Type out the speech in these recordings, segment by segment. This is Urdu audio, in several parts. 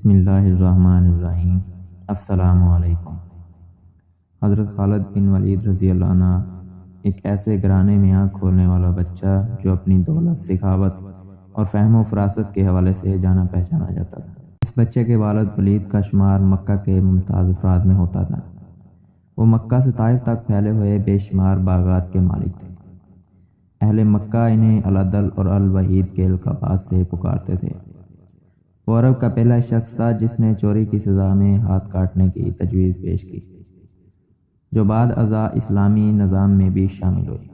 بسم اللہ الرحمن الرحیم۔ السلام علیکم۔ حضرت خالد بن ولید رضی اللہ عنہ ایک ایسے گھرانے میں آنکھ کھولنے والا بچہ جو اپنی دولت، سخاوت اور فہم و فراست کے حوالے سے جانا پہچانا جاتا تھا۔ اس بچے کے والد ولید کا شمار مکہ کے ممتاز افراد میں ہوتا تھا۔ وہ مکہ سے طائف تک پھیلے ہوئے بے شمار باغات کے مالک تھے۔ اہل مکہ انہیں العدل اور الوحید کے القابات سے پکارتے تھے۔ وہ عرب کا پہلا شخص تھا جس نے چوری کی سزا میں ہاتھ کاٹنے کی تجویز پیش کی، جو بعد ازاں اسلامی نظام میں بھی شامل ہوئی۔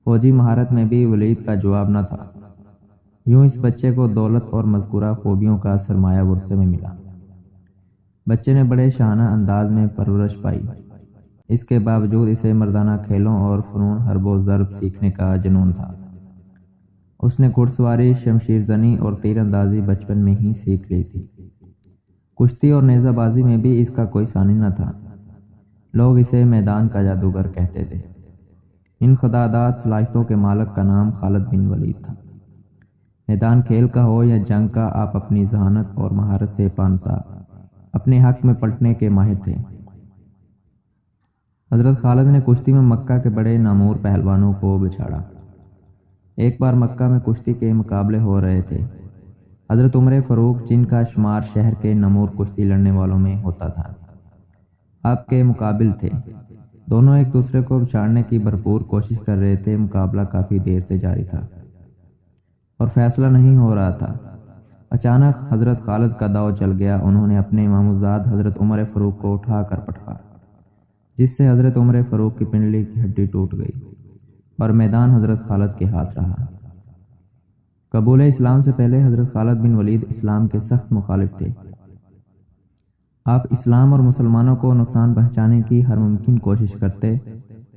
فوجی مہارت میں بھی ولید کا جواب نہ تھا۔ یوں اس بچے کو دولت اور مذکورہ خوبیوں کا سرمایہ ورثے میں ملا۔ بچے نے بڑے شاہانہ انداز میں پرورش پائی۔ اس کے باوجود اسے مردانہ کھیلوں اور فنون حرب و ضرب سیکھنے کا جنون تھا۔ اس نے گھڑ سواری، شمشیر زنی اور تیر اندازی بچپن میں ہی سیکھ لی تھی۔ کشتی اور نیزہ بازی میں بھی اس کا کوئی ثانی نہ تھا۔ لوگ اسے میدان کا جادوگر کہتے تھے۔ ان خدادات صلاحیتوں کے مالک کا نام خالد بن ولید تھا۔ میدان کھیل کا ہو یا جنگ کا، آپ اپنی ذہانت اور مہارت سے پانسا اپنے حق میں پلٹنے کے ماہر تھے۔ حضرت خالد نے کشتی میں مکہ کے بڑے نامور پہلوانوں کو بچھاڑا۔ ایک بار مکہ میں کشتی کے مقابلے ہو رہے تھے۔ حضرت عمر فاروق، جن کا شمار شہر کے نامور کشتی لڑنے والوں میں ہوتا تھا، آپ کے مقابل تھے۔ دونوں ایک دوسرے کو بچھاڑنے کی بھرپور کوشش کر رہے تھے۔ مقابلہ کافی دیر سے جاری تھا اور فیصلہ نہیں ہو رہا تھا۔ اچانک حضرت خالد کا داؤ چل گیا۔ انہوں نے اپنے ماموزاد حضرت عمر فاروق کو اٹھا کر پٹکا، جس سے حضرت عمر فاروق کی پنڈلی کی ہڈی ٹوٹ گئی اور میدان حضرت خالد کے ہاتھ رہا۔ قبول اسلام سے پہلے حضرت خالد بن ولید اسلام کے سخت مخالف تھے۔ آپ اسلام اور مسلمانوں کو نقصان پہنچانے کی ہر ممکن کوشش کرتے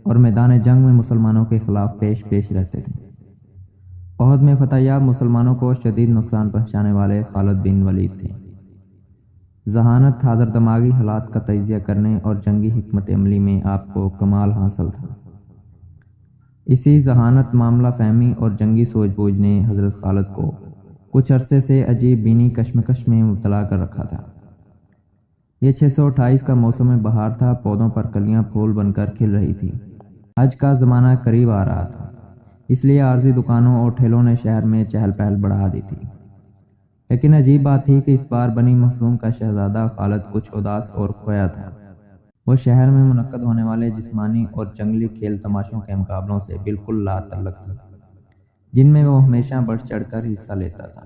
اور میدان جنگ میں مسلمانوں کے خلاف پیش رہتے تھے۔ احد میں فتح یاب مسلمانوں کو شدید نقصان پہنچانے والے خالد بن ولید تھے۔ ذہانت، حاضر دماغی حالات کا تجزیہ کرنے اور جنگی حکمت عملی میں آپ کو کمال حاصل تھا۔ اسی ذہانت، معاملہ فہمی اور جنگی سوجھ بوجھ نے حضرت خالد کو کچھ عرصے سے عجیب بینی کشمکش میں مبتلا کر رکھا تھا۔ یہ 628 کا موسم بہار تھا۔ پودوں پر کلیاں پھول بن کر کھل رہی تھی۔ حج کا زمانہ قریب آ رہا تھا، اس لیے عارضی دکانوں اور ٹھیلوں نے شہر میں چہل پہل بڑھا دی تھی۔ لیکن عجیب بات تھی کہ اس بار بنی مخزوم کا شہزادہ خالد کچھ اداس اور کھویا تھا۔ وہ شہر میں منعقد ہونے والے جسمانی اور جنگلی کھیل تماشوں کے مقابلوں سے بالکل لا تعلق تھا، جن میں وہ ہمیشہ بڑھ چڑھ کر حصہ لیتا تھا۔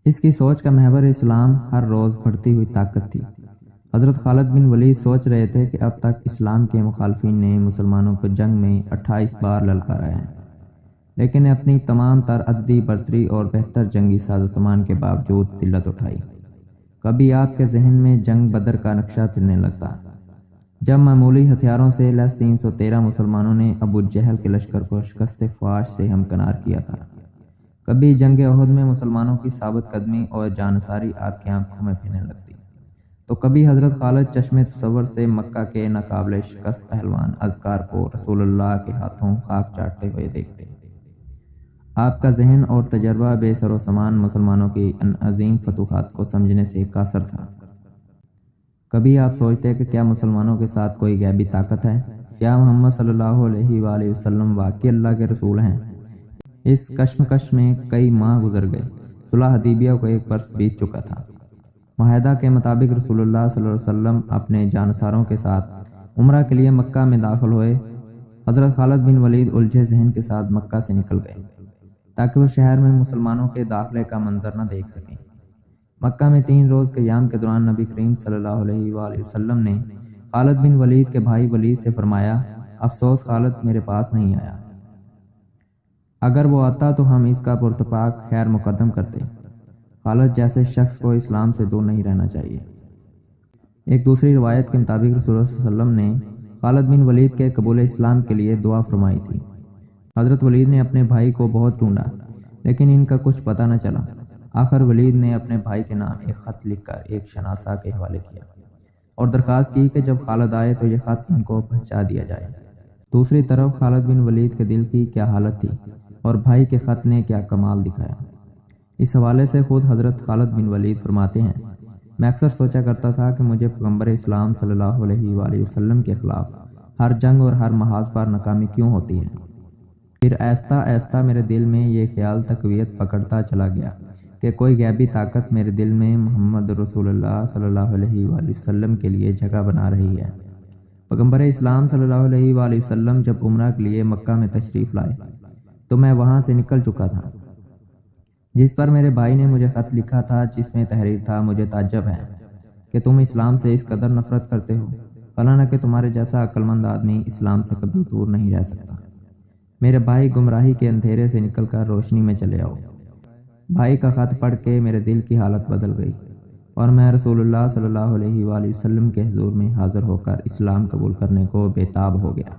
اس کی سوچ کا محور اسلام، ہر روز بڑھتی ہوئی طاقت تھی۔ حضرت خالد بن ولید سوچ رہے تھے کہ اب تک اسلام کے مخالفین نے مسلمانوں کو جنگ میں 28 بار للکارا ہے، لیکن اپنی تمام تر عددی برتری اور بہتر جنگی ساز و سامان کے باوجود ذلت اٹھائی۔ کبھی آپ کے ذہن میں جنگ بدر کا نقشہ پھرنے لگتا، جب معمولی ہتھیاروں سے لیس 313 مسلمانوں نے ابو جہل کے لشکر کو شکست فاش سے ہمکنار کیا تھا۔ کبھی جنگ احد میں مسلمانوں کی ثابت قدمی اور جانساری آپ کی آنکھوں میں پھرنے لگتی، تو کبھی حضرت خالد چشم تصور سے مکہ کے ناقابل شکست پہلوان اذکار کو رسول اللہ کے ہاتھوں خاک چاٹتے ہوئے دیکھتے۔ آپ کا ذہن اور تجربہ بے سر و سامان مسلمانوں کی ان عظیم فتوحات کو سمجھنے سے قاصر تھا۔ کبھی آپ سوچتے کہ کیا مسلمانوں کے ساتھ کوئی غیبی طاقت ہے؟ کیا محمد صلی اللہ علیہ وآلہ وسلم واقعی اللہ کے رسول ہیں؟ اس کشمکش میں کئی ماہ گزر گئے۔ صلح حدیبیہ کو ایک برس بیت چکا تھا۔ معاہدہ کے مطابق رسول اللہ صلی اللہ علیہ وسلم اپنے جانساروں کے ساتھ عمرہ کے لیے مکہ میں داخل ہوئے۔ حضرت خالد بن ولید الجھے ذہن کے ساتھ مکہ سے نکل گئے تاکہ وہ شہر میں مسلمانوں کے داخلے کا منظر نہ دیکھ سکیں۔ مکہ میں 3 روز قیام کے دوران نبی کریم صلی اللہ علیہ وآلہ وسلم نے خالد بن ولید کے بھائی ولید سے فرمایا، افسوس خالد میرے پاس نہیں آیا، اگر وہ آتا تو ہم اس کا پرتپاک خیر مقدم کرتے۔ خالد جیسے شخص کو اسلام سے دور نہیں رہنا چاہیے۔ ایک دوسری روایت کے مطابق رسول اللہ صلی اللہ علیہ وسلم نے خالد بن ولید کے قبول اسلام کے لیے دعا فرمائی تھی۔ حضرت ولید نے اپنے بھائی کو بہت ڈھونڈا، لیکن ان کا کچھ پتہ نہ چلا۔ آخر ولید نے اپنے بھائی کے نام ایک خط لکھ کر ایک شناسا کے حوالے کیا اور درخواست کی کہ جب خالد آئے تو یہ خط ان کو پہنچا دیا جائے۔ دوسری طرف خالد بن ولید کے دل کی کیا حالت تھی اور بھائی کے خط نے کیا کمال دکھایا۔ اس حوالے سے خود حضرت خالد بن ولید فرماتے ہیں، میں اکثر سوچا کرتا تھا کہ مجھے پیغمبر اسلام صلی اللہ علیہ وآلہ وسلم کے خلاف ہر جنگ اور ہر محاذ پر ناکامی کیوں ہوتی ہے۔ پھر آہستہ آہستہ میرے دل میں یہ خیال تقویت پکڑتا چلا گیا کہ کوئی غیبی طاقت میرے دل میں محمد رسول اللہ صلی اللہ علیہ وآلہ وسلم کے لیے جگہ بنا رہی ہے۔ پیغمبر اسلام صلی اللہ علیہ وآلہ وسلم جب عمرہ کے لیے مکہ میں تشریف لائے تو میں وہاں سے نکل چکا تھا، جس پر میرے بھائی نے مجھے خط لکھا تھا جس میں تحریر تھا، مجھے تعجب ہے کہ تم اسلام سے اس قدر نفرت کرتے ہو، فلانا کہ تمہارے جیسا عقل مند آدمی اسلام سے کبھی دور نہیں رہ سکتا۔ میرے بھائی گمراہی کے اندھیرے سے نکل کر روشنی میں چلے آؤ۔ بھائی کا خط پڑھ کے میرے دل کی حالت بدل گئی اور میں رسول اللہ صلی اللہ علیہ وآلہ وسلم کے حضور میں حاضر ہو کر اسلام قبول کرنے کو بے تاب ہو گیا۔